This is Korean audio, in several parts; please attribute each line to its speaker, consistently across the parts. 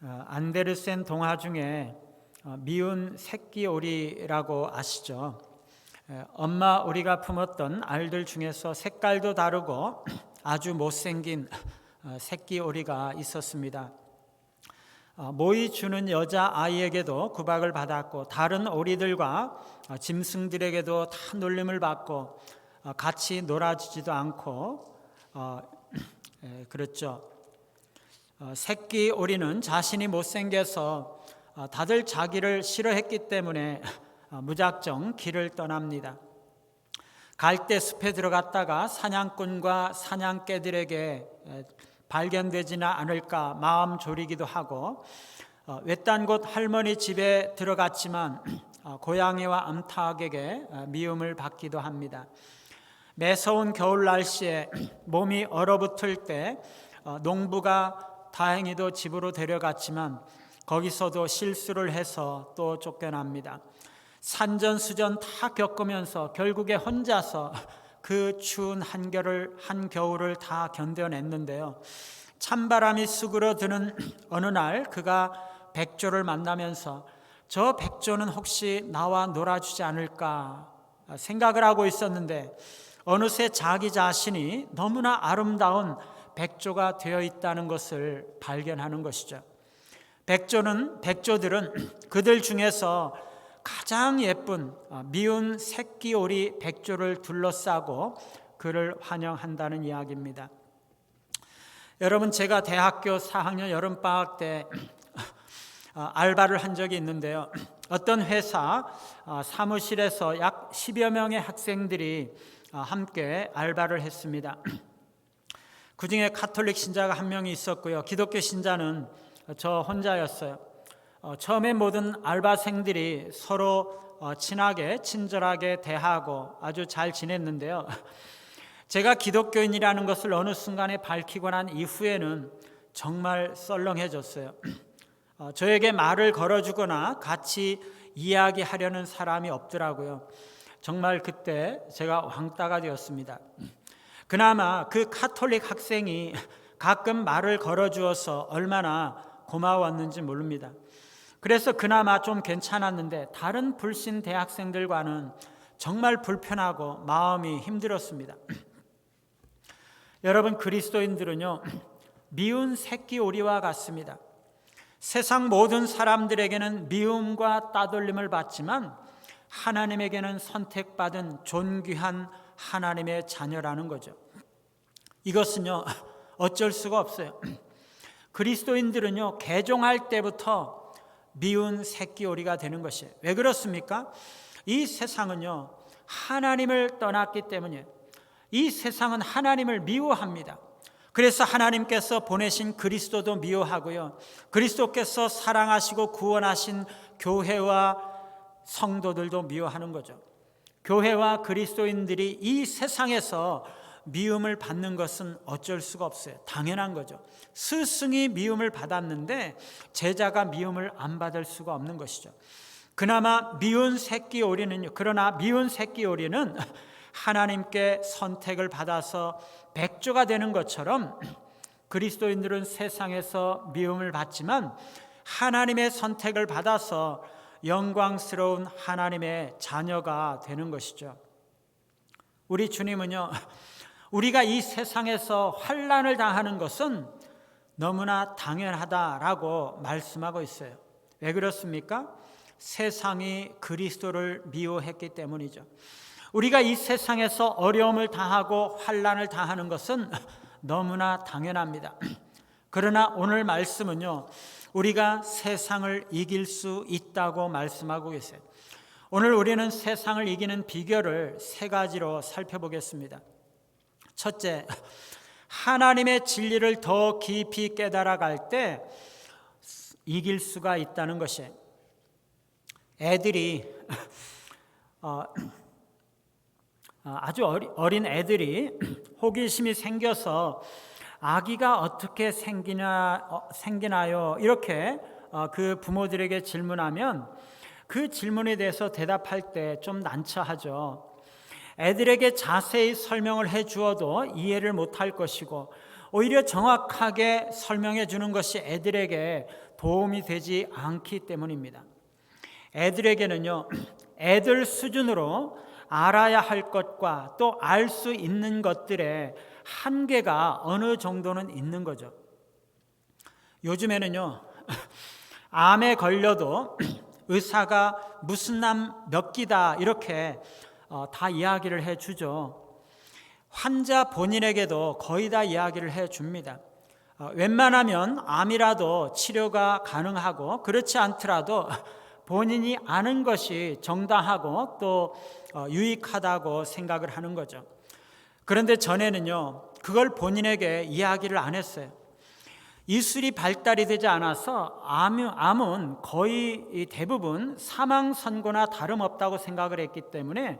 Speaker 1: 안데르센 동화 중에 미운 새끼 오리라고 아시죠? 엄마 오리가 품었던 알들 중에서 색깔도 다르고 아주 못생긴 새끼 오리가 있었습니다. 모이 주는 여자아이에게도 구박을 받았고 다른 오리들과 짐승들에게도 다 놀림을 받고 같이 놀아주지도 않고 그렇죠. 새끼 오리는 자신이 못생겨서 다들 자기를 싫어했기 때문에 무작정 길을 떠납니다. 갈대 숲에 들어갔다가 사냥꾼과 사냥개들에게 발견되지는 않을까 마음 졸이기도 하고 외딴 곳 할머니 집에 들어갔지만 고양이와 암탉에게 미움을 받기도 합니다. 매서운 겨울 날씨에 몸이 얼어붙을 때 농부가 다행히도 집으로 데려갔지만 거기서도 실수를 해서 또 쫓겨납니다. 산전수전 다 겪으면서 결국에 혼자서 그 추운 한겨울을 다 견뎌냈는데요. 찬바람이 수그러드는 어느 날 그가 백조를 만나면서 저 백조는 혹시 나와 놀아주지 않을까 생각을 하고 있었는데 어느새 자기 자신이 너무나 아름다운 백조가 되어 있다는 것을 발견하는 것이죠. 백조들은 그들 중에서 가장 예쁜 미운 새끼 오리 백조를 둘러싸고 그를 환영한다는 이야기입니다. 여러분, 제가 대학교 4학년 여름방학 때 알바를 한 적이 있는데요. 어떤 회사 사무실에서 약 10여 명의 학생들이 함께 알바를 했습니다. 그 중에 가톨릭 신자가 한 명이 있었고요. 기독교 신자는 저 혼자였어요. 처음에 모든 알바생들이 서로 친하게 친절하게 대하고 아주 잘 지냈는데요. 제가 기독교인이라는 것을 어느 순간에 밝히고 난 이후에는 정말 썰렁해졌어요. 저에게 말을 걸어주거나 같이 이야기하려는 사람이 없더라고요. 정말 그때 제가 왕따가 되었습니다. 그나마 그 가톨릭 학생이 가끔 말을 걸어주어서 얼마나 고마웠는지 모릅니다. 그래서 그나마 좀 괜찮았는데 다른 불신 대학생들과는 정말 불편하고 마음이 힘들었습니다. 여러분, 그리스도인들은요 미운 새끼 오리와 같습니다. 세상 모든 사람들에게는 미움과 따돌림을 받지만 하나님에게는 선택받은 존귀한 하나님의 자녀라는 거죠. 이것은요 어쩔 수가 없어요. 그리스도인들은요 개종할 때부터 미운 새끼 오리가 되는 것이에요. 왜 그렇습니까? 이 세상은요 하나님을 떠났기 때문이에요. 이 세상은 하나님을 미워합니다. 그래서 하나님께서 보내신 그리스도도 미워하고요, 그리스도께서 사랑하시고 구원하신 교회와 성도들도 미워하는 거죠. 교회와 그리스도인들이 이 세상에서 미움을 받는 것은 어쩔 수가 없어요. 당연한 거죠. 스승이 미움을 받았는데 제자가 미움을 안 받을 수가 없는 것이죠. 그러나 미운 새끼 오리는 하나님께 선택을 받아서 백조가 되는 것처럼 그리스도인들은 세상에서 미움을 받지만 하나님의 선택을 받아서 영광스러운 하나님의 자녀가 되는 것이죠. 우리 주님은요 우리가 이 세상에서 환난을 당하는 것은 너무나 당연하다라고 말씀하고 있어요. 왜 그렇습니까? 세상이 그리스도를 미워했기 때문이죠. 우리가 이 세상에서 어려움을 당하고 환난을 당하는 것은 너무나 당연합니다. 그러나 오늘 말씀은요 우리가 세상을 이길 수 있다고 말씀하고 계세요. 오늘 우리는 세상을 이기는 비결을 세 가지로 살펴보겠습니다. 첫째, 하나님의 진리를 더 깊이 깨달아갈 때 이길 수가 있다는 것이에요. 애들이 아주 어린 애들이 호기심이 생겨서 아기가 어떻게 생기나요? 이렇게 그 부모들에게 질문하면 그 질문에 대해서 대답할 때 좀 난처하죠. 애들에게 자세히 설명을 해 주어도 이해를 못할 것이고 오히려 정확하게 설명해 주는 것이 애들에게 도움이 되지 않기 때문입니다. 애들에게는요, 애들 수준으로 알아야 할 것과 또 알 수 있는 것들의 한계가 어느 정도는 있는 거죠. 요즘에는요, 암에 걸려도 의사가 무슨 암 몇 기다 이렇게 다 이야기를 해주죠. 환자 본인에게도 거의 다 이야기를 해줍니다. 웬만하면 암이라도 치료가 가능하고 그렇지 않더라도 본인이 아는 것이 정당하고 또 유익하다고 생각을 하는 거죠. 그런데 전에는요, 그걸 본인에게 이야기를 안 했어요. 이술이 발달이 되지 않아서 암은 거의 대부분 사망 선고나 다름없다고 생각을 했기 때문에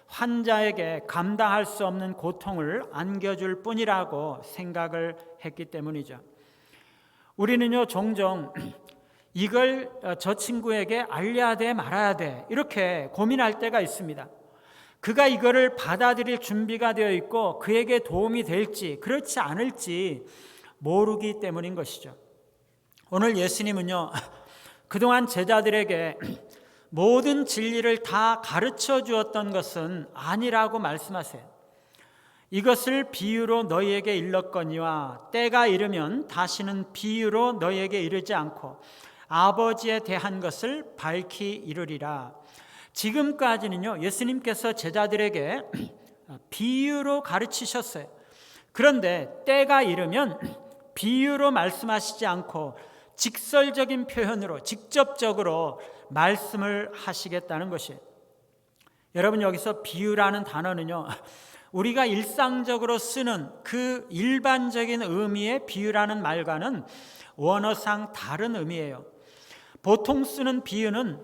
Speaker 1: 환자에게 감당할 수 없는 고통을 안겨줄 뿐이라고 생각을 했기 때문이죠. 우리는요, 종종 이걸 저 친구에게 알려야 돼 말아야 돼 이렇게 고민할 때가 있습니다. 그가 이거를 받아들일 준비가 되어 있고 그에게 도움이 될지 그렇지 않을지 모르기 때문인 것이죠. 오늘 예수님은요, 그동안 제자들에게 모든 진리를 다 가르쳐 주었던 것은 아니라고 말씀하세요. 이것을 비유로 너희에게 일렀거니와 때가 이르면 다시는 비유로 너희에게 이르지 않고 아버지에 대한 것을 밝히 이르리라. 지금까지는요, 예수님께서 제자들에게 비유로 가르치셨어요. 그런데 때가 이르면 비유로 말씀하시지 않고 직설적인 표현으로 직접적으로 말씀을 하시겠다는 것이에요. 여러분, 여기서 비유라는 단어는요, 우리가 일상적으로 쓰는 그 일반적인 의미의 비유라는 말과는 원어상 다른 의미예요. 보통 쓰는 비유는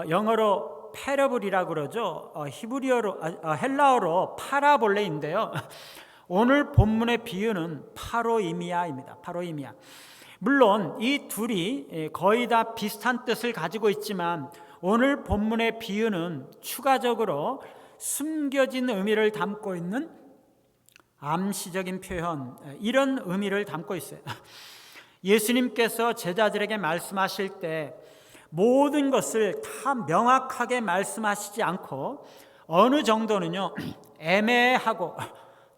Speaker 1: 영어로 패러블이라고 그러죠. 헬라어로 파라볼레인데요. 오늘 본문의 비유는 파로이미아입니다. 파로이미아. 물론 이 둘이 거의 다 비슷한 뜻을 가지고 있지만 오늘 본문의 비유는 추가적으로 숨겨진 의미를 담고 있는 암시적인 표현, 이런 의미를 담고 있어요. 예수님께서 제자들에게 말씀하실 때 모든 것을 다 명확하게 말씀하시지 않고 어느 정도는요, 애매하고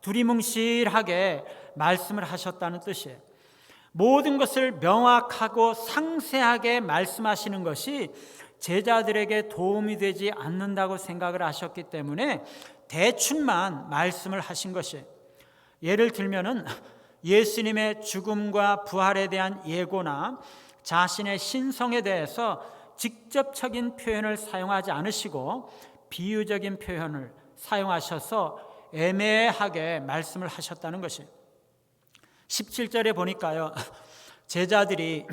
Speaker 1: 두리뭉실하게 말씀을 하셨다는 뜻이에요. 모든 것을 명확하고 상세하게 말씀하시는 것이 제자들에게 도움이 되지 않는다고 생각을 하셨기 때문에 대충만 말씀을 하신 것이에요. 예를 들면은 예수님의 죽음과 부활에 대한 예고나 자신의 신성에 대해서 직접적인 표현을 사용하지 않으시고 비유적인 표현을 사용하셔서 애매하게 말씀을 하셨다는 것이에요. 17절에 보니까요, 제자들이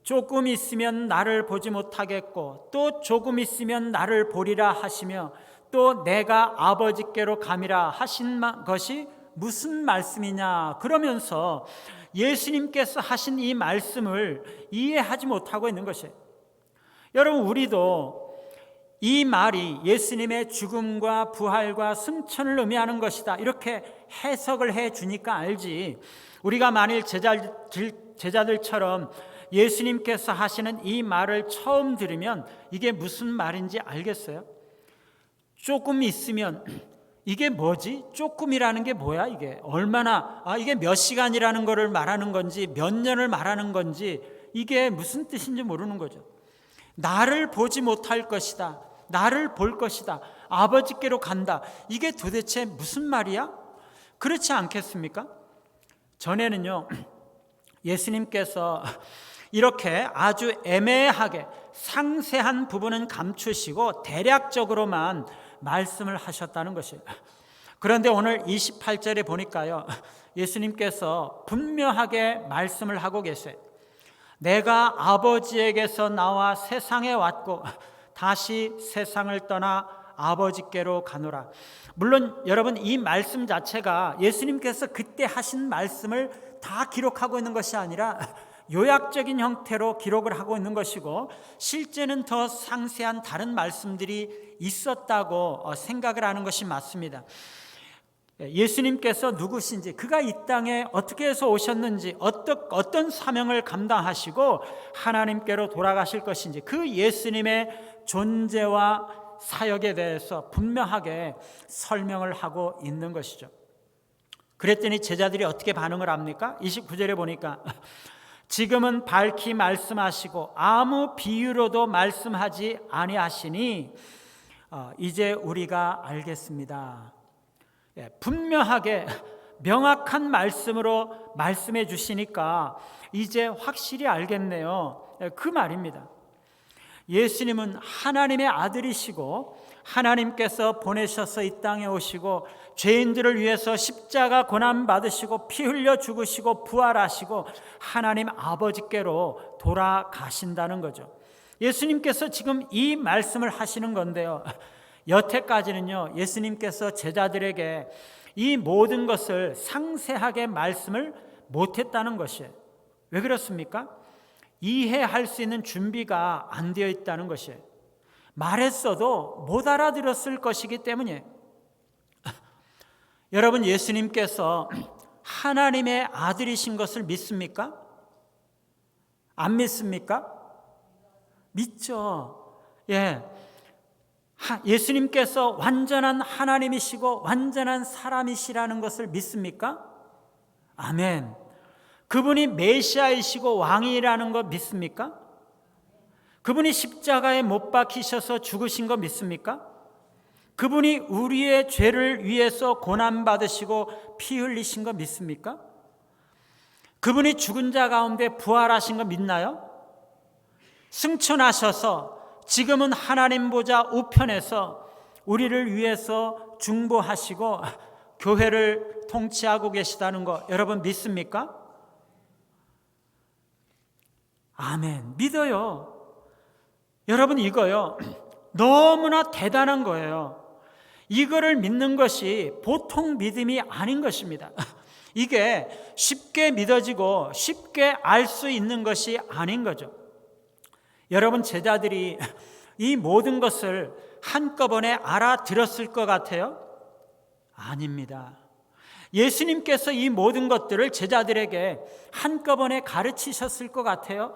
Speaker 1: 조금 있으면 나를 보지 못하겠고 또 조금 있으면 나를 보리라 하시며 또 내가 아버지께로 감이라 하신 것이 무슨 말씀이냐 그러면서 예수님께서 하신 이 말씀을 이해하지 못하고 있는 것이에요. 여러분, 우리도 이 말이 예수님의 죽음과 부활과 승천을 의미하는 것이다 이렇게 해석을 해 주니까 알지, 우리가 만일 제자들처럼 예수님께서 하시는 이 말을 처음 들으면 이게 무슨 말인지 알겠어요? 조금 있으면 이게 뭐지? 조금이라는 게 뭐야? 이게 얼마나, 이게 몇 시간이라는 거를 말하는 건지 몇 년을 말하는 건지 이게 무슨 뜻인지 모르는 거죠. 나를 보지 못할 것이다, 나를 볼 것이다, 아버지께로 간다, 이게 도대체 무슨 말이야? 그렇지 않겠습니까? 전에는요, 예수님께서 이렇게 아주 애매하게 상세한 부분은 감추시고 대략적으로만 말씀을 하셨다는 것이에요. 그런데 오늘 28절에 보니까요, 예수님께서 분명하게 말씀을 하고 계세요. 내가 아버지에게서 나와 세상에 왔고 다시 세상을 떠나 아버지께로 가노라. 물론 여러분, 이 말씀 자체가 예수님께서 그때 하신 말씀을 다 기록하고 있는 것이 아니라 요약적인 형태로 기록을 하고 있는 것이고 실제는 더 상세한 다른 말씀들이 있었다고 생각을 하는 것이 맞습니다. 예수님께서 누구신지, 그가 이 땅에 어떻게 해서 오셨는지, 어떤 사명을 감당하시고 하나님께로 돌아가실 것인지, 그 예수님의 존재와 사역에 대해서 분명하게 설명을 하고 있는 것이죠. 그랬더니 제자들이 어떻게 반응을 합니까? 29절에 보니까 지금은 밝히 말씀하시고 아무 비유로도 말씀하지 아니하시니 이제 우리가 알겠습니다. 분명하게 명확한 말씀으로 말씀해 주시니까 이제 확실히 알겠네요. 그 말입니다. 예수님은 하나님의 아들이시고 하나님께서 보내셔서 이 땅에 오시고 죄인들을 위해서 십자가 고난 받으시고 피 흘려 죽으시고 부활하시고 하나님 아버지께로 돌아가신다는 거죠. 예수님께서 지금 이 말씀을 하시는 건데요, 여태까지는요 예수님께서 제자들에게 이 모든 것을 상세하게 말씀을 못했다는 것이에요. 왜 그렇습니까? 이해할 수 있는 준비가 안 되어 있다는 것이에요. 말했어도 못 알아들었을 것이기 때문이에요. 여러분, 예수님께서 하나님의 아들이신 것을 믿습니까? 안 믿습니까? 믿죠. 예수님께서 완전한 하나님이시고 완전한 사람이시라는 것을 믿습니까? 아멘. 그분이 메시아이시고 왕이라는 거 믿습니까? 그분이 십자가에 못 박히셔서 죽으신 거 믿습니까? 그분이 우리의 죄를 위해서 고난받으시고 피 흘리신 거 믿습니까? 그분이 죽은 자 가운데 부활하신 거 믿나요? 승천하셔서 지금은 하나님 보좌 우편에서 우리를 위해서 중보하시고 교회를 통치하고 계시다는 거 여러분 믿습니까? 아멘. 믿어요. 여러분, 이거요 너무나 대단한 거예요. 이거를 믿는 것이 보통 믿음이 아닌 것입니다. 이게 쉽게 믿어지고 쉽게 알 수 있는 것이 아닌 거죠. 여러분, 제자들이 이 모든 것을 한꺼번에 알아들었을 것 같아요? 아닙니다. 예수님께서 이 모든 것들을 제자들에게 한꺼번에 가르치셨을 것 같아요?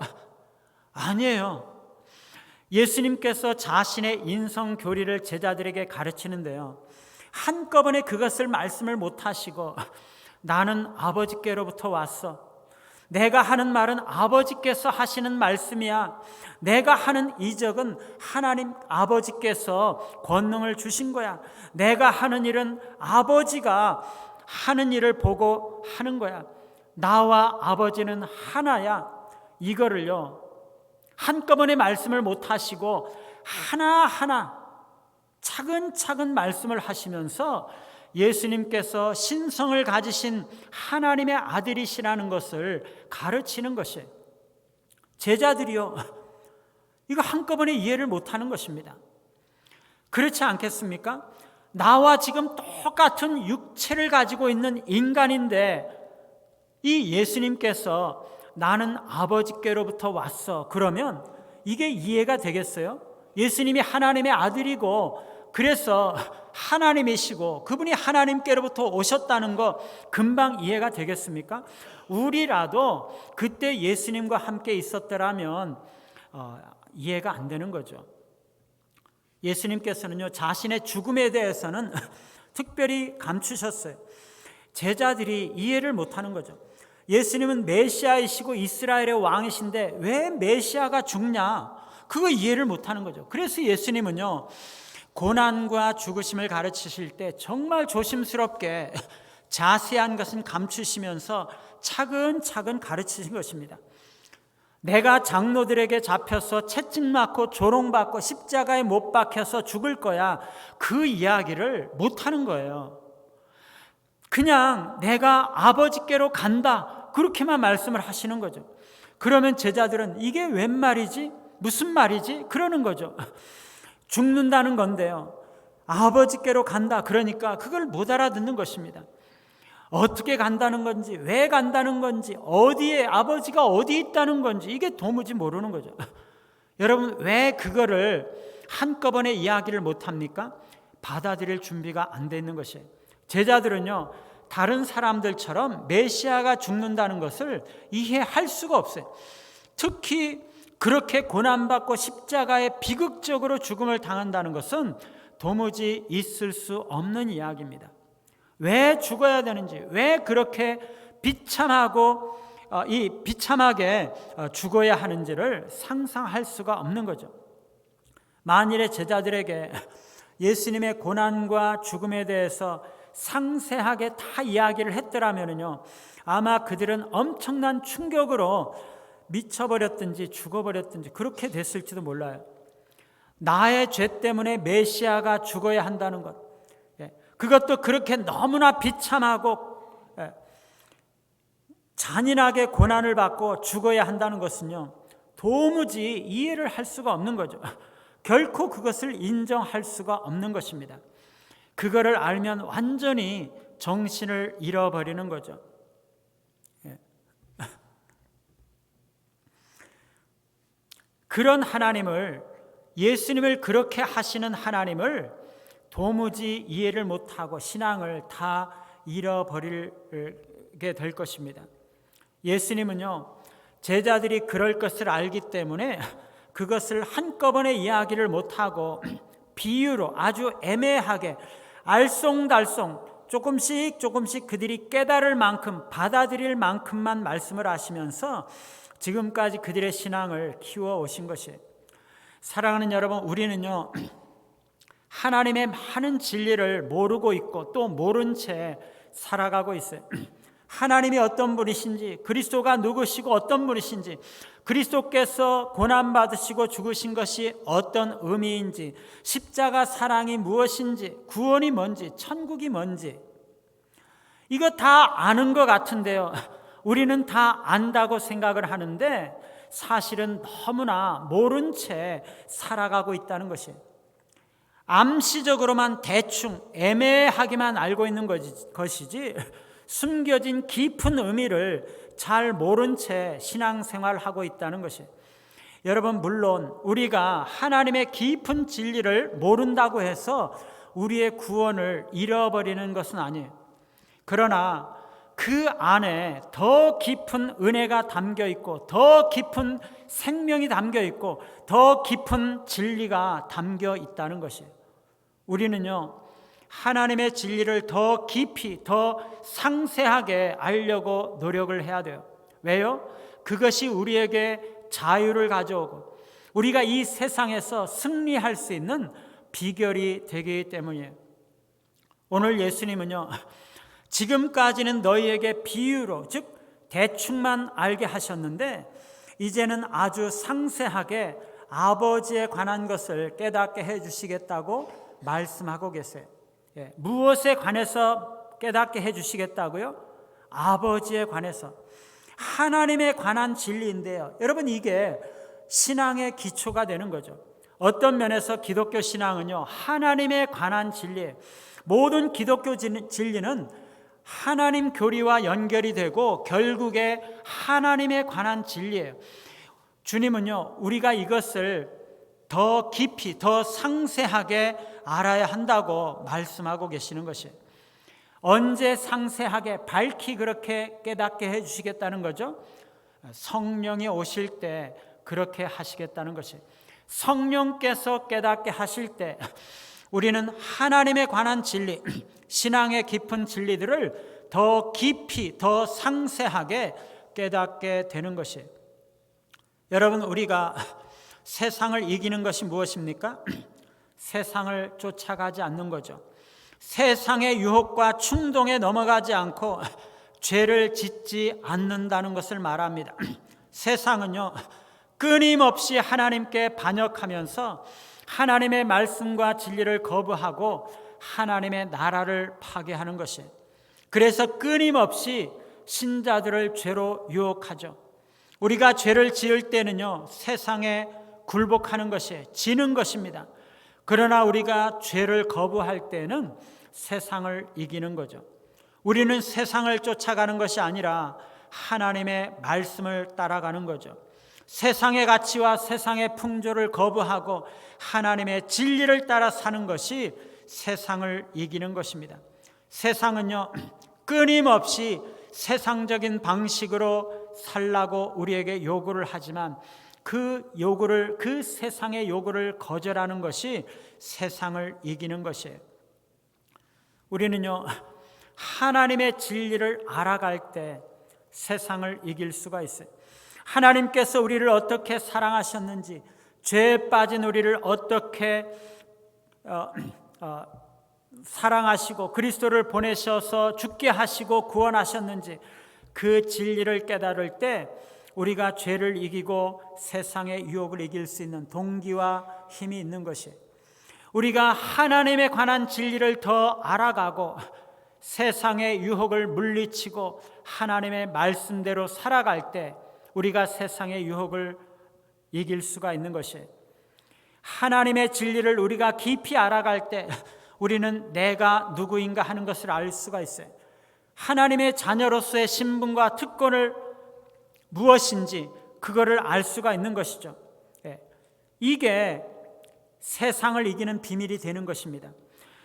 Speaker 1: 아니에요. 예수님께서 자신의 인성교리를 제자들에게 가르치는데요, 한꺼번에 그것을 말씀을 못하시고 나는 아버지께로부터 왔어, 내가 하는 말은 아버지께서 하시는 말씀이야, 내가 하는 이적은 하나님 아버지께서 권능을 주신 거야, 내가 하는 일은 아버지가 하는 일을 보고 하는 거야, 나와 아버지는 하나야. 이거를요 한꺼번에 말씀을 못하시고 하나하나 차근차근 말씀을 하시면서 예수님께서 신성을 가지신 하나님의 아들이시라는 것을 가르치는 것이에요. 제자들이요 이거 한꺼번에 이해를 못하는 것입니다. 그렇지 않겠습니까? 나와 지금 똑같은 육체를 가지고 있는 인간인데 이 예수님께서 나는 아버지께로부터 왔어, 그러면 이게 이해가 되겠어요? 예수님이 하나님의 아들이고 그래서 하나님이시고 그분이 하나님께로부터 오셨다는 거 금방 이해가 되겠습니까? 우리라도 그때 예수님과 함께 있었더라면 이해가 안 되는 거죠. 예수님께서는요 자신의 죽음에 대해서는 특별히 감추셨어요. 제자들이 이해를 못하는 거죠. 예수님은 메시아이시고 이스라엘의 왕이신데 왜 메시아가 죽냐, 그거 이해를 못하는 거죠. 그래서 예수님은요 고난과 죽으심을 가르치실 때 정말 조심스럽게 자세한 것은 감추시면서 차근차근 가르치신 것입니다. 내가 장로들에게 잡혀서 채찍 맞고 조롱받고 십자가에 못 박혀서 죽을 거야, 그 이야기를 못하는 거예요. 그냥 내가 아버지께로 간다, 그렇게만 말씀을 하시는 거죠. 그러면 제자들은 이게 웬 말이지? 무슨 말이지? 그러는 거죠. 죽는다는 건데요 아버지께로 간다 그러니까 그걸 못 알아듣는 것입니다. 어떻게 간다는 건지, 왜 간다는 건지, 어디에 아버지가 어디 있다는 건지 이게 도무지 모르는 거죠. 여러분, 왜 그거를 한꺼번에 이야기를 못합니까? 받아들일 준비가 안 돼 있는 것이에요. 제자들은요, 다른 사람들처럼 메시아가 죽는다는 것을 이해할 수가 없어요. 특히 그렇게 고난받고 십자가에 비극적으로 죽음을 당한다는 것은 도무지 있을 수 없는 이야기입니다. 왜 죽어야 되는지, 왜 그렇게 비참하게 죽어야 하는지를 상상할 수가 없는 거죠. 만일에 제자들에게 예수님의 고난과 죽음에 대해서 상세하게 다 이야기를 했더라면요, 아마 그들은 엄청난 충격으로 미쳐버렸든지 죽어버렸든지 그렇게 됐을지도 몰라요. 나의 죄 때문에 메시아가 죽어야 한다는 것, 그것도 그렇게 너무나 비참하고 잔인하게 고난을 받고 죽어야 한다는 것은요, 도무지 이해를 할 수가 없는 거죠. 결코 그것을 인정할 수가 없는 것입니다. 그거를 알면 완전히 정신을 잃어버리는 거죠. 그런 하나님을, 예수님을 그렇게 하시는 하나님을 도무지 이해를 못하고 신앙을 다 잃어버리게 될 것입니다. 예수님은요, 제자들이 그럴 것을 알기 때문에 그것을 한꺼번에 이야기를 못하고 비유로 아주 애매하게 알쏭달쏭 조금씩 그들이 깨달을 만큼, 받아들일 만큼만 말씀을 하시면서 지금까지 그들의 신앙을 키워오신 것이에요. 사랑하는 여러분, 우리는요, 하나님의 많은 진리를 모르고 있고 또 모른 채 살아가고 있어요. 하나님이 어떤 분이신지, 그리스도가 누구시고 어떤 분이신지, 그리스도께서 고난받으시고 죽으신 것이 어떤 의미인지, 십자가 사랑이 무엇인지, 구원이 뭔지, 천국이 뭔지, 이거 다 아는 것 같은데요, 우리는 다 안다고 생각을 하는데 사실은 너무나 모른 채 살아가고 있다는 것이에요. 암시적으로만 대충 애매하게만 알고 있는 것이지 숨겨진 깊은 의미를 잘 모른 채 신앙생활하고 있다는 것이에요. 여러분, 물론 우리가 하나님의 깊은 진리를 모른다고 해서 우리의 구원을 잃어버리는 것은 아니에요. 그러나 그 안에 더 깊은 은혜가 담겨 있고, 더 깊은 생명이 담겨 있고, 더 깊은 진리가 담겨 있다는 것이에요. 우리는요, 하나님의 진리를 더 깊이, 더 상세하게 알려고 노력을 해야 돼요. 왜요? 그것이 우리에게 자유를 가져오고 우리가 이 세상에서 승리할 수 있는 비결이 되기 때문이에요. 오늘 예수님은요, 지금까지는 너희에게 비유로, 즉 대충만 알게 하셨는데 이제는 아주 상세하게 아버지에 관한 것을 깨닫게 해주시겠다고 말씀하고 계세요. 무엇에 관해서 깨닫게 해주시겠다고요? 아버지에 관해서, 하나님에 관한 진리인데요, 여러분, 이게 신앙의 기초가 되는 거죠. 어떤 면에서 기독교 신앙은요, 하나님에 관한 진리예요. 모든 기독교 진리는 하나님 교리와 연결이 되고 결국에 하나님에 관한 진리예요. 주님은요, 우리가 이것을 더 깊이, 더 상세하게 알아야 한다고 말씀하고 계시는 것이에요. 언제 상세하게 밝히 그렇게 깨닫게 해주시겠다는 거죠? 성령이 오실 때 그렇게 하시겠다는 것이에요. 성령께서 깨닫게 하실 때 우리는 하나님에 관한 진리, 신앙의 깊은 진리들을 더 깊이, 더 상세하게 깨닫게 되는 것이에요. 여러분, 우리가 세상을 이기는 것이 무엇입니까? 세상을 쫓아가지 않는 거죠. 세상의 유혹과 충동에 넘어가지 않고 죄를 짓지 않는다는 것을 말합니다. 세상은요, 끊임없이 하나님께 반역하면서 하나님의 말씀과 진리를 거부하고 하나님의 나라를 파괴하는 것이에요. 그래서 끊임없이 신자들을 죄로 유혹하죠. 우리가 죄를 지을 때는요, 세상에 굴복하는 것이 지는 것입니다. 그러나 우리가 죄를 거부할 때는 세상을 이기는 거죠. 우리는 세상을 쫓아가는 것이 아니라 하나님의 말씀을 따라가는 거죠. 세상의 가치와 세상의 풍조를 거부하고 하나님의 진리를 따라 사는 것이 세상을 이기는 것입니다. 세상은요, 끊임없이 세상적인 방식으로 살라고 우리에게 요구를 하지만 그 세상의 요구를 거절하는 것이 세상을 이기는 것이에요. 우리는요, 하나님의 진리를 알아갈 때 세상을 이길 수가 있어요. 하나님께서 우리를 어떻게 사랑하셨는지, 죄에 빠진 우리를 어떻게 사랑하시고 그리스도를 보내셔서 죽게 하시고 구원하셨는지, 그 진리를 깨달을 때 우리가 죄를 이기고 세상의 유혹을 이길 수 있는 동기와 힘이 있는 것이에요. 우리가 하나님에 관한 진리를 더 알아가고 세상의 유혹을 물리치고 하나님의 말씀대로 살아갈 때 우리가 세상의 유혹을 이길 수가 있는 것이에요. 하나님의 진리를 우리가 깊이 알아갈 때 우리는 내가 누구인가 하는 것을 알 수가 있어요. 하나님의 자녀로서의 신분과 특권을 무엇인지 그거를 알 수가 있는 것이죠. 이게 세상을 이기는 비밀이 되는 것입니다.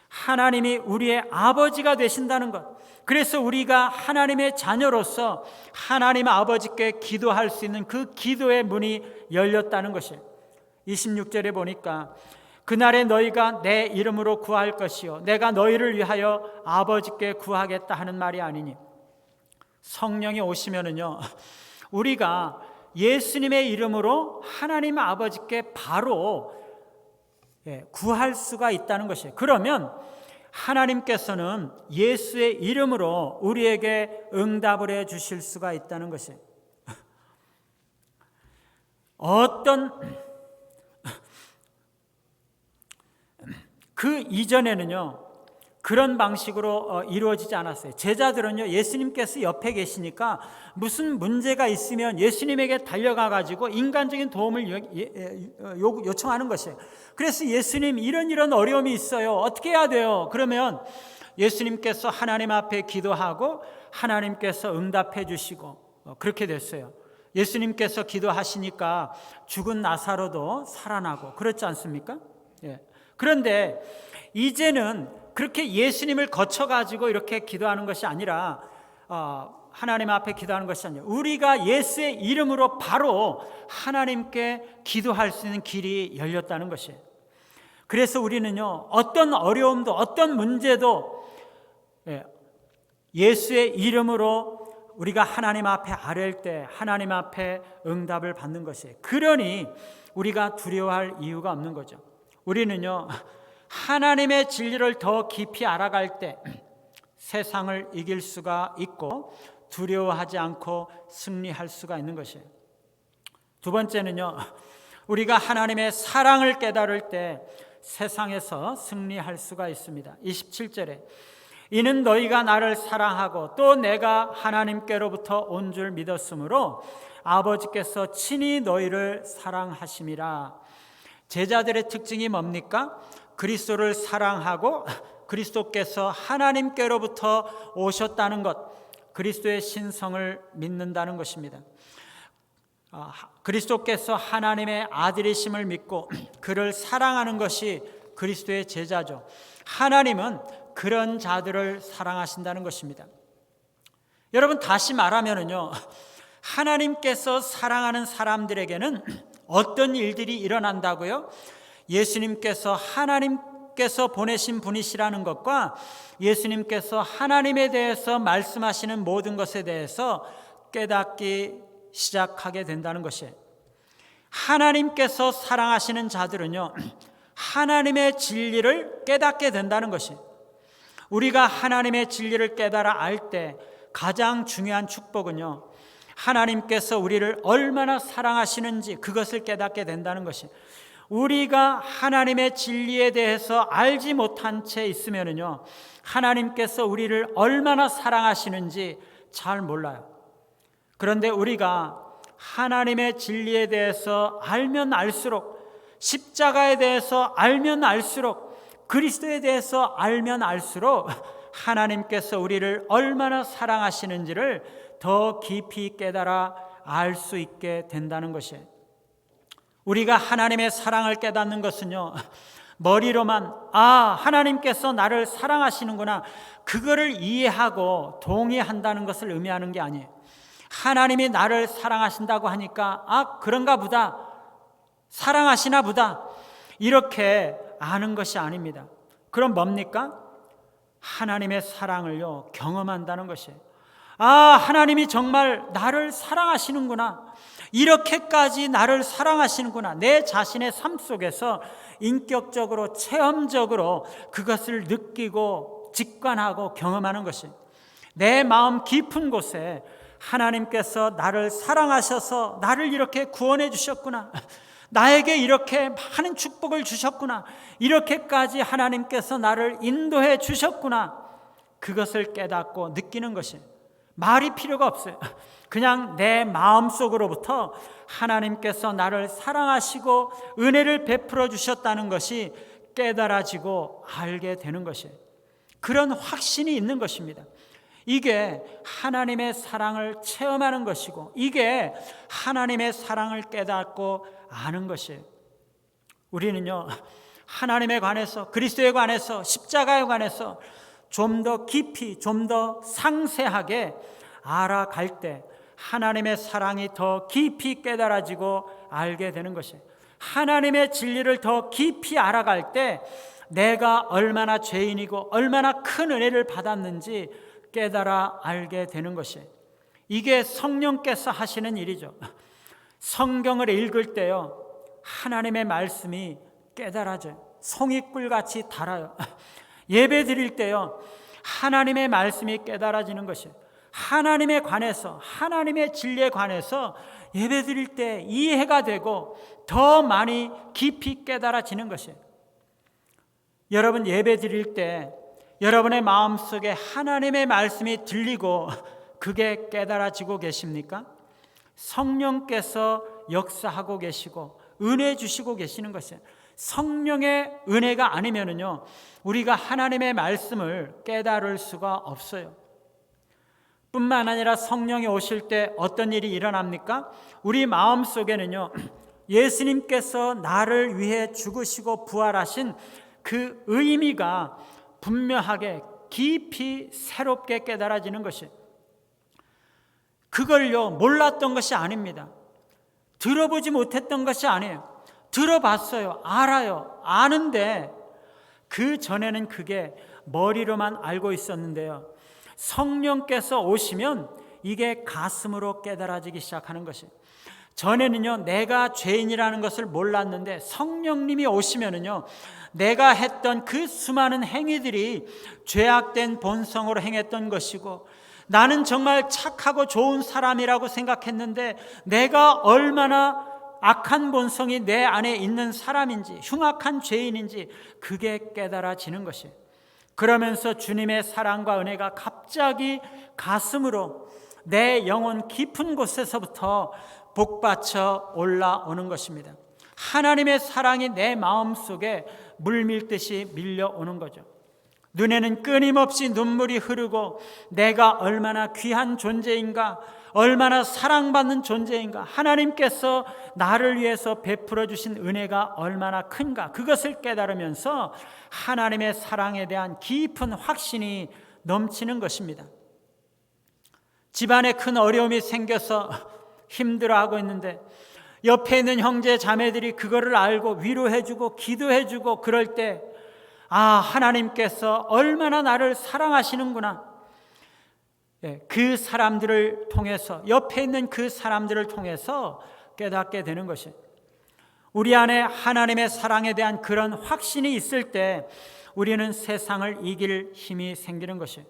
Speaker 1: 하나님이 우리의 아버지가 되신다는 것, 그래서 우리가 하나님의 자녀로서 하나님 아버지께 기도할 수 있는 그 기도의 문이 열렸다는 것이에요. 26절에 보니까 그날에 너희가 내 이름으로 구할 것이요 내가 너희를 위하여 아버지께 구하겠다 하는 말이 아니니, 성령이 오시면은요, 우리가 예수님의 이름으로 하나님 아버지께 바로 구할 수가 있다는 것이에요. 그러면 하나님께서는 예수의 이름으로 우리에게 응답을 해 주실 수가 있다는 것이에요. 그 이전에는요, 그런 방식으로 이루어지지 않았어요. 제자들은요, 예수님께서 옆에 계시니까 무슨 문제가 있으면 예수님에게 달려가 가지고 인간적인 도움을 요청하는 것이에요. 그래서 예수님, 이런 어려움이 있어요. 어떻게 해야 돼요? 그러면 예수님께서 하나님 앞에 기도하고 하나님께서 응답해 주시고 그렇게 됐어요. 예수님께서 기도하시니까 죽은 나사로도 살아나고 그렇지 않습니까? 그런데 이제는 그렇게 예수님을 거쳐가지고 이렇게 기도하는 것이 아니라 하나님 앞에 기도하는 것이 아니라 우리가 예수의 이름으로 바로 하나님께 기도할 수 있는 길이 열렸다는 것이에요. 그래서 우리는요, 어떤 어려움도 어떤 문제도 예수의 이름으로 우리가 하나님 앞에 아뢰일 때 하나님 앞에 응답을 받는 것이에요. 그러니 우리가 두려워할 이유가 없는 거죠. 우리는요, 하나님의 진리를 더 깊이 알아갈 때 세상을 이길 수가 있고 두려워하지 않고 승리할 수가 있는 것이에요. 두 번째는요, 우리가 하나님의 사랑을 깨달을 때 세상에서 승리할 수가 있습니다. 27절에 이는 너희가 나를 사랑하고 또 내가 하나님께로부터 온 줄 믿었으므로 아버지께서 친히 너희를 사랑하심이라. 제자들의 특징이 뭡니까? 그리스도를 사랑하고 그리스도께서 하나님께로부터 오셨다는 것, 그리스도의 신성을 믿는다는 것입니다. 그리스도께서 하나님의 아들이심을 믿고 그를 사랑하는 것이 그리스도의 제자죠. 하나님은 그런 자들을 사랑하신다는 것입니다. 여러분, 다시 말하면요, 하나님께서 사랑하는 사람들에게는 어떤 일들이 일어난다고요? 하나님께서 보내신 분이시라는 것과 예수님께서 하나님에 대해서 말씀하시는 모든 것에 대해서 깨닫기 시작하게 된다는 것이에요. 하나님께서 사랑하시는 자들은요, 하나님의 진리를 깨닫게 된다는 것이에요. 우리가 하나님의 진리를 깨달아 알 때 가장 중요한 축복은요, 하나님께서 우리를 얼마나 사랑하시는지 그것을 깨닫게 된다는 것이에요. 우리가 하나님의 진리에 대해서 알지 못한 채 있으면요, 하나님께서 우리를 얼마나 사랑하시는지 잘 몰라요. 그런데 우리가 하나님의 진리에 대해서 알면 알수록, 십자가에 대해서 알면 알수록, 그리스도에 대해서 알면 알수록 하나님께서 우리를 얼마나 사랑하시는지를 더 깊이 깨달아 알 수 있게 된다는 것이에요. 우리가 하나님의 사랑을 깨닫는 것은요, 머리로만 하나님께서 나를 사랑하시는구나, 그거를 이해하고 동의한다는 것을 의미하는 게 아니에요. 하나님이 나를 사랑하신다고 하니까 그런가 보다, 사랑하시나 보다, 이렇게 아는 것이 아닙니다. 그럼 뭡니까? 하나님의 사랑을요 경험한다는 것이에요. 하나님이 정말 나를 사랑하시는구나, 이렇게까지 나를 사랑하시는구나, 내 자신의 삶 속에서 인격적으로 체험적으로 그것을 느끼고 직관하고 경험하는 것이, 내 마음 깊은 곳에 하나님께서 나를 사랑하셔서 나를 이렇게 구원해 주셨구나, 나에게 이렇게 많은 축복을 주셨구나, 이렇게까지 하나님께서 나를 인도해 주셨구나, 그것을 깨닫고 느끼는 것이, 말이 필요가 없어요. 그냥 내 마음속으로부터 하나님께서 나를 사랑하시고 은혜를 베풀어 주셨다는 것이 깨달아지고 알게 되는 것이에요. 그런 확신이 있는 것입니다. 이게 하나님의 사랑을 체험하는 것이고, 이게 하나님의 사랑을 깨닫고 아는 것이에요. 우리는요 하나님에 관해서, 그리스도에 관해서, 십자가에 관해서 좀 더 깊이, 좀 더 상세하게 알아갈 때 하나님의 사랑이 더 깊이 깨달아지고 알게 되는 것이에요. 하나님의 진리를 더 깊이 알아갈 때 내가 얼마나 죄인이고 얼마나 큰 은혜를 받았는지 깨달아 알게 되는 것이에요. 이게 성령께서 하시는 일이죠. 성경을 읽을 때요 하나님의 말씀이 깨달아져요. 송이꿀같이 달아요. 예배 드릴 때요 하나님의 말씀이 깨달아지는 것이에요. 하나님에 관해서, 하나님의 진리에 관해서 예배 드릴 때 이해가 되고 더 많이 깊이 깨달아지는 것이에요. 여러분 예배 드릴 때 여러분의 마음속에 하나님의 말씀이 들리고 그게 깨달아지고 계십니까? 성령께서 역사하고 계시고 은혜 주시고 계시는 것이에요. 성령의 은혜가 아니면은요 우리가 하나님의 말씀을 깨달을 수가 없어요. 뿐만 아니라 성령이 오실 때 어떤 일이 일어납니까? 우리 마음속에는요 예수님께서 나를 위해 죽으시고 부활하신 그 의미가 분명하게 깊이 새롭게 깨달아지는 것이에요. 그걸요 몰랐던 것이 아닙니다. 들어보지 못했던 것이 아니에요. 들어봤어요. 알아요. 아는데 그 전에는 그게 머리로만 알고 있었는데요 성령께서 오시면 이게 가슴으로 깨달아지기 시작하는 것이에요. 전에는요 내가 죄인이라는 것을 몰랐는데 성령님이 오시면은요 내가 했던 그 수많은 행위들이 죄악된 본성으로 행했던 것이고, 나는 정말 착하고 좋은 사람이라고 생각했는데 내가 얼마나 악한 본성이 내 안에 있는 사람인지, 흉악한 죄인인지 그게 깨달아지는 것이에요. 그러면서 주님의 사랑과 은혜가 갑자기 가슴으로 내 영혼 깊은 곳에서부터 복받쳐 올라오는 것입니다. 하나님의 사랑이 내 마음속에 물밀듯이 밀려오는 거죠. 눈에는 끊임없이 눈물이 흐르고 내가 얼마나 귀한 존재인가, 얼마나 사랑받는 존재인가, 하나님께서 나를 위해서 베풀어 주신 은혜가 얼마나 큰가, 그것을 깨달으면서 하나님의 사랑에 대한 깊은 확신이 넘치는 것입니다. 집안에 큰 어려움이 생겨서 힘들어하고 있는데 옆에 있는 형제 자매들이 그거를 알고 위로해주고 기도해주고 그럴 때 하나님께서 얼마나 나를 사랑하시는구나, 그 사람들을 통해서, 옆에 있는 그 사람들을 통해서 깨닫게 되는 것이에요. 우리 안에 하나님의 사랑에 대한 그런 확신이 있을 때 우리는 세상을 이길 힘이 생기는 것이에요.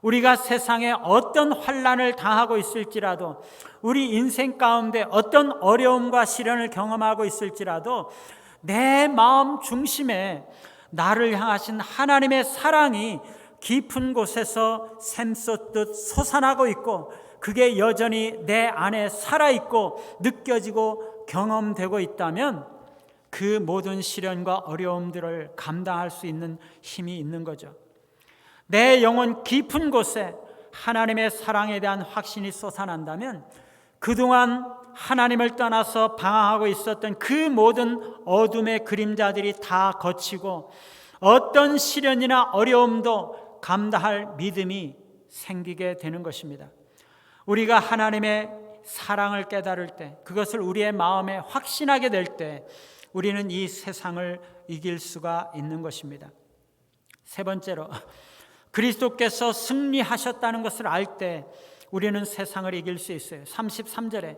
Speaker 1: 우리가 세상에 어떤 환난을 당하고 있을지라도, 우리 인생 가운데 어떤 어려움과 시련을 경험하고 있을지라도 내 마음 중심에 나를 향하신 하나님의 사랑이 깊은 곳에서 샘솟듯 솟아나고 있고, 그게 여전히 내 안에 살아있고 느껴지고 경험되고 있다면 그 모든 시련과 어려움들을 감당할 수 있는 힘이 있는 거죠. 내 영혼 깊은 곳에 하나님의 사랑에 대한 확신이 솟아난다면 그동안 하나님을 떠나서 방황하고 있었던 그 모든 어둠의 그림자들이 다 거치고 어떤 시련이나 어려움도 감당할 믿음이 생기게 되는 것입니다. 우리가 하나님의 사랑을 깨달을 때, 그것을 우리의 마음에 확신하게 될 때 우리는 이 세상을 이길 수가 있는 것입니다. 세 번째로, 그리스도께서 승리하셨다는 것을 알 때 우리는 세상을 이길 수 있어요. 33절에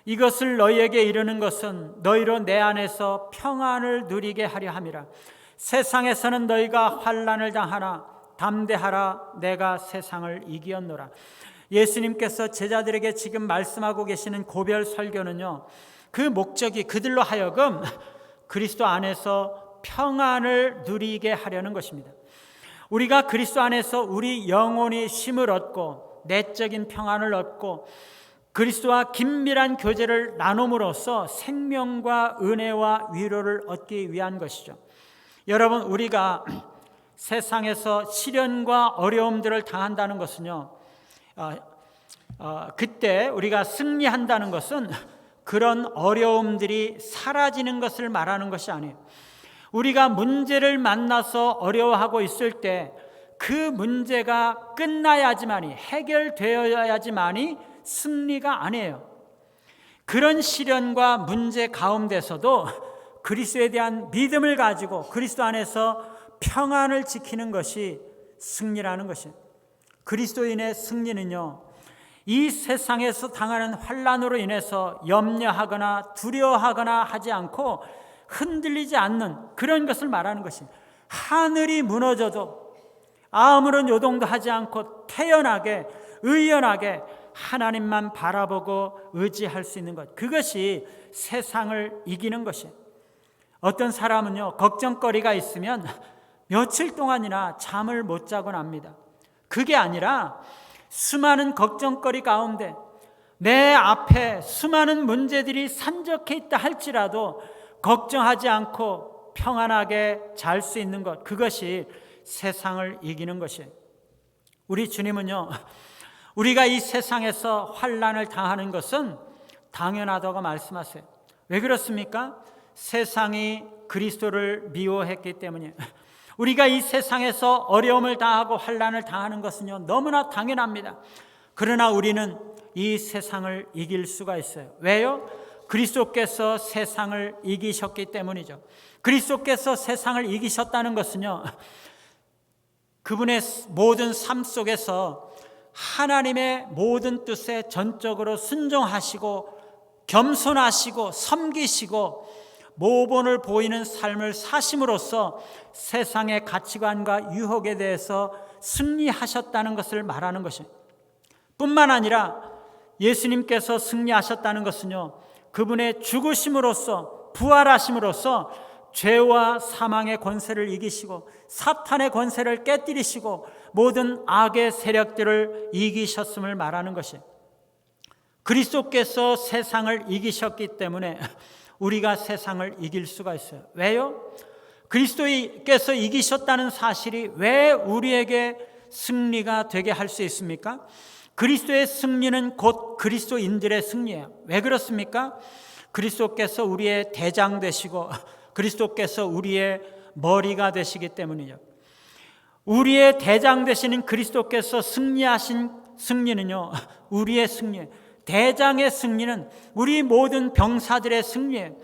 Speaker 1: 이것을 너희에게 이르는 것은 너희로 내 안에서 평안을 누리게 하려 함이라. 세상에서는 너희가 환난을 당하나 담대하라, 내가 세상을 이기었노라. 예수님께서 제자들에게 지금 말씀하고 계시는 고별 설교는요, 그 목적이 그들로 하여금 그리스도 안에서 평안을 누리게 하려는 것입니다. 우리가 그리스도 안에서 우리 영혼이 쉼을 얻고 내적인 평안을 얻고 그리스도와 긴밀한 교제를 나눔으로써 생명과 은혜와 위로를 얻기 위한 것이죠. 여러분, 우리가 세상에서 시련과 어려움들을 당한다는 것은요, 그때 우리가 승리한다는 것은 그런 어려움들이 사라지는 것을 말하는 것이 아니에요. 우리가 문제를 만나서 어려워하고 있을 때 그 문제가 끝나야지만이, 해결되어야지만이 승리가 아니에요. 그런 시련과 문제 가운데서도 그리스도에 대한 믿음을 가지고 그리스도 안에서 평안을 지키는 것이 승리라는 것이에요. 그리스도인의 승리는요, 이 세상에서 당하는 환난으로 인해서 염려하거나 두려워하거나 하지 않고 흔들리지 않는 그런 것을 말하는 것입니다. 하늘이 무너져도 아무런 요동도 하지 않고 태연하게, 의연하게 하나님만 바라보고 의지할 수 있는 것, 그것이 세상을 이기는 것이에요. 어떤 사람은요, 걱정거리가 있으면 며칠 동안이나 잠을 못 자곤 합니다. 그게 아니라 수많은 걱정거리 가운데 내 앞에 수많은 문제들이 산적해 있다 할지라도 걱정하지 않고 평안하게 잘 수 있는 것, 그것이 세상을 이기는 것이에요. 우리 주님은요, 우리가 이 세상에서 환난을 당하는 것은 당연하다고 말씀하세요. 왜 그렇습니까? 세상이 그리스도를 미워했기 때문이에요. 우리가 이 세상에서 어려움을 당하고 환난을 당하는 것은요, 너무나 당연합니다. 그러나 우리는 이 세상을 이길 수가 있어요. 왜요? 그리스도께서 세상을 이기셨기 때문이죠. 그리스도께서 세상을 이기셨다는 것은요, 그분의 모든 삶 속에서 하나님의 모든 뜻에 전적으로 순종하시고 겸손하시고 섬기시고 모본을 보이는 삶을 사심으로써 세상의 가치관과 유혹에 대해서 승리하셨다는 것을 말하는 것입니다. 뿐만 아니라 예수님께서 승리하셨다는 것은요, 그분의 죽으심으로써, 부활하심으로써 죄와 사망의 권세를 이기시고 사탄의 권세를 깨뜨리시고 모든 악의 세력들을 이기셨음을 말하는 것이에요. 그리스도께서 세상을 이기셨기 때문에 우리가 세상을 이길 수가 있어요. 왜요? 그리스도께서 이기셨다는 사실이 왜 우리에게 승리가 되게 할 수 있습니까? 그리스도의 승리는 곧 그리스도인들의 승리예요. 왜 그렇습니까? 그리스도께서 우리의 대장 되시고 그리스도께서 우리의 머리가 되시기 때문이죠. 우리의 대장 되시는 그리스도께서 승리하신 승리는요, 우리의 승리예요. 대장의 승리는 우리 모든 병사들의 승리예요.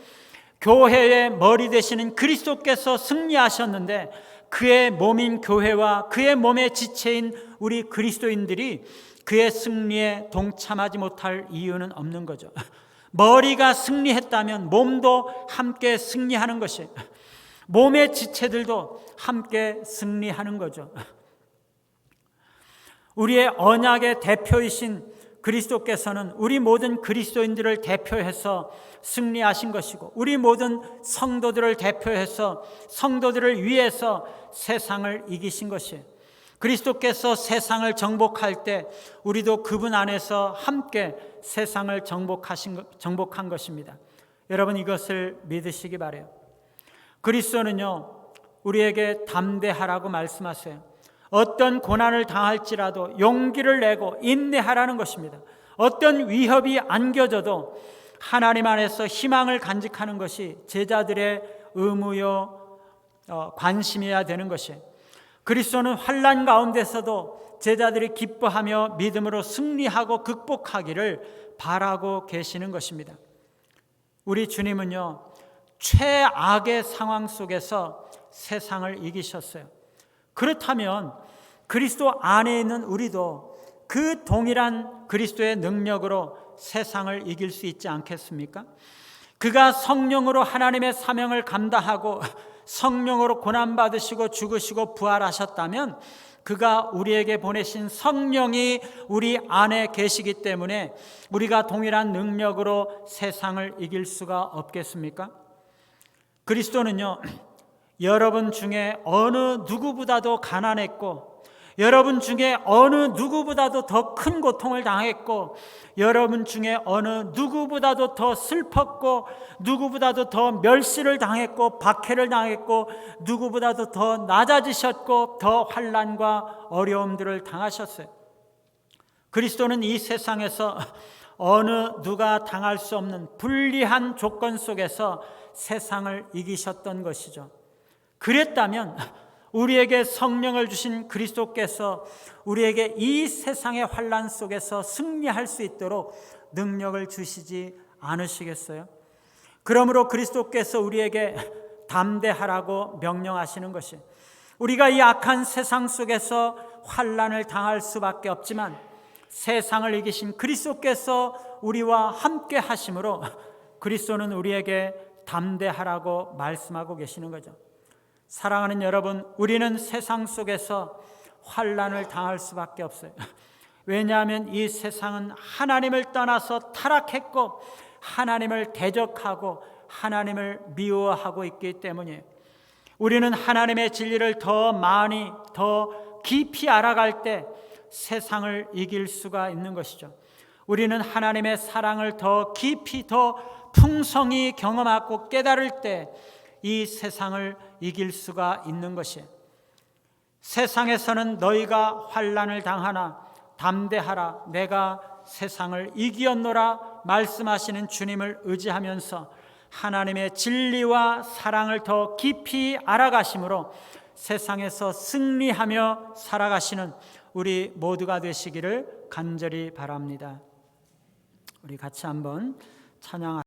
Speaker 1: 교회의 머리 되시는 그리스도께서 승리하셨는데 그의 몸인 교회와 그의 몸의 지체인 우리 그리스도인들이 그의 승리에 동참하지 못할 이유는 없는 거죠. 머리가 승리했다면 몸도 함께 승리하는 것이에요. 몸의 지체들도 함께 승리하는 거죠. 우리의 언약의 대표이신 그리스도께서는 우리 모든 그리스도인들을 대표해서 승리하신 것이고 우리 모든 성도들을 대표해서 성도들을 위해서 세상을 이기신 것이에요. 그리스도께서 세상을 정복할 때 우리도 그분 안에서 함께 세상을 정복한 것입니다. 여러분, 이것을 믿으시기 바라요. 그리스도는요, 우리에게 담대하라고 말씀하세요. 어떤 고난을 당할지라도 용기를 내고 인내하라는 것입니다. 어떤 위협이 안겨져도 하나님 안에서 희망을 간직하는 것이 제자들의 의무요 관심이어야 되는 것이에요. 그리스도는 환난 가운데서도 제자들이 기뻐하며 믿음으로 승리하고 극복하기를 바라고 계시는 것입니다. 우리 주님은요, 최악의 상황 속에서 세상을 이기셨어요. 그렇다면 그리스도 안에 있는 우리도 그 동일한 그리스도의 능력으로 세상을 이길 수 있지 않겠습니까? 그가 성령으로 하나님의 사명을 감당하고 성령으로 고난받으시고 죽으시고 부활하셨다면 그가 우리에게 보내신 성령이 우리 안에 계시기 때문에 우리가 동일한 능력으로 세상을 이길 수가 없겠습니까? 그리스도는요, 여러분 중에 어느 누구보다도 가난했고, 여러분 중에 어느 누구보다도 더 큰 고통을 당했고, 여러분 중에 어느 누구보다도 더 슬펐고, 누구보다도 더 멸시를 당했고, 박해를 당했고, 누구보다도 더 낮아지셨고, 더 환난과 어려움들을 당하셨어요. 그리스도는 이 세상에서 어느 누가 당할 수 없는 불리한 조건 속에서 세상을 이기셨던 것이죠. 그랬다면 우리에게 성령을 주신 그리스도께서 우리에게 이 세상의 환난 속에서 승리할 수 있도록 능력을 주시지 않으시겠어요? 그러므로 그리스도께서 우리에게 담대하라고 명령하시는 것이, 우리가 이 악한 세상 속에서 환난을 당할 수밖에 없지만 세상을 이기신 그리스도께서 우리와 함께 하심으로 그리스도는 우리에게 담대하라고 말씀하고 계시는 거죠. 사랑하는 여러분, 우리는 세상 속에서 환난을 당할 수밖에 없어요. 왜냐하면 이 세상은 하나님을 떠나서 타락했고 하나님을 대적하고 하나님을 미워하고 있기 때문이에요. 우리는 하나님의 진리를 더 많이 더 깊이 알아갈 때 세상을 이길 수가 있는 것이죠. 우리는 하나님의 사랑을 더 깊이 더 풍성히 경험하고 깨달을 때 이 세상을 이길 수가 있는 것이에요. 세상에서는 너희가 환난을 당하나 담대하라, 내가 세상을 이기었노라 말씀하시는 주님을 의지하면서 하나님의 진리와 사랑을 더 깊이 알아가심으로 세상에서 승리하며 살아가시는 우리 모두가 되시기를 간절히 바랍니다. 우리 같이 한번 찬양하겠습니다.